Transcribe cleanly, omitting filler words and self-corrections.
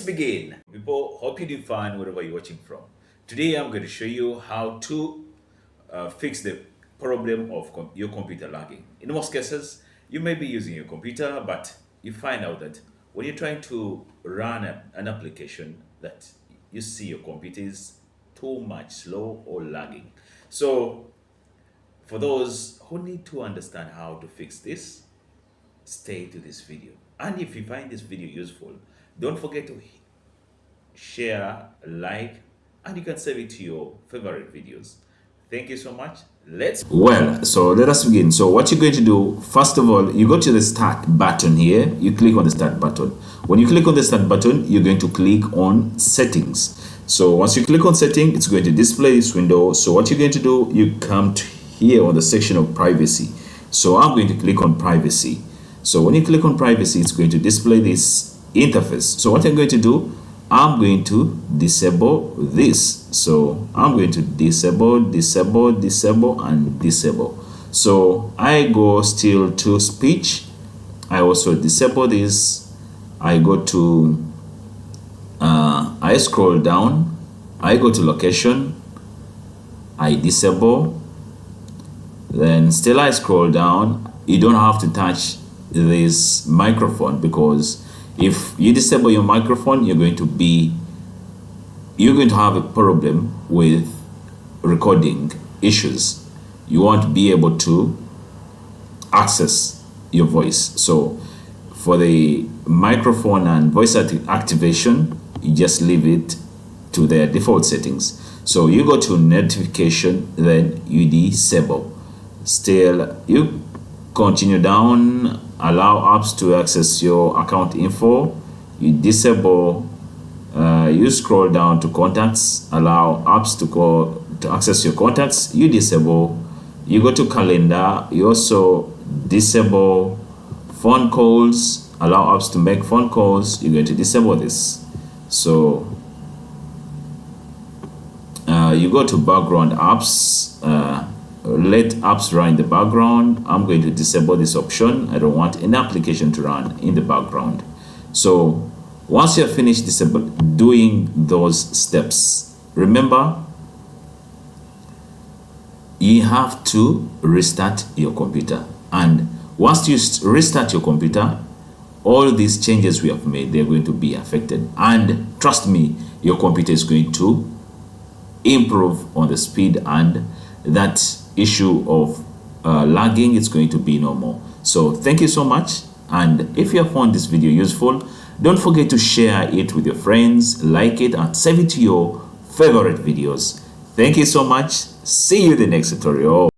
Begin. People, hope you do fine wherever you're watching from. Today I'm going to show you how to fix the problem of your computer lagging. In most cases, you may be using your computer, but you find out that when you're trying to run an application that you see your computer is too much slow or lagging. So for those who need to understand how to fix this, stay to this video. And if you find this video useful, don't forget to share, like, and you can save it to your favorite videos. Thank you so much. So let us begin. So what you're going to do, first of all, you go to the start button here. You click on the start button. When you click on the start button, you're going to click on settings. So once you click on setting, it's going to display this window. So what you're going to do, you come to here on the section of privacy. So I'm going to click on privacy. So when you click on privacy, it's going to display this interface. So what I'm going to do, I'm going to disable this. So I'm going to disable, and disable. So I go still to speech. I also disable this. I go to, I scroll down. I go to location. I disable. Then still I scroll down. You don't have to touch this microphone, because if you disable your microphone, you're going to have a problem with recording issues. You won't be able to access your voice. So for the microphone and voice activation, you just leave it to their default settings. So you go to notification, then you disable. Still, you continue down, allow apps to access your account info, you disable. You scroll down to contacts, allow apps to access your contacts, you disable. You go to calendar, you also disable. Phone calls, allow apps to make phone calls, you're going to disable this. So you go to background apps, let apps run in the background. I'm going to disable this option. I don't want any application to run in the background. So once you're finished doing those steps, remember, you have to restart your computer. And once you restart your computer, all these changes we have made, they're going to be affected. And trust me, your computer is going to improve on the speed, and that issue of lagging, it's going to be no more. So thank you so much. And if you have found this video useful, don't forget to share it with your friends, like it, and save it to your favorite videos. Thank you so much. See you in the next tutorial.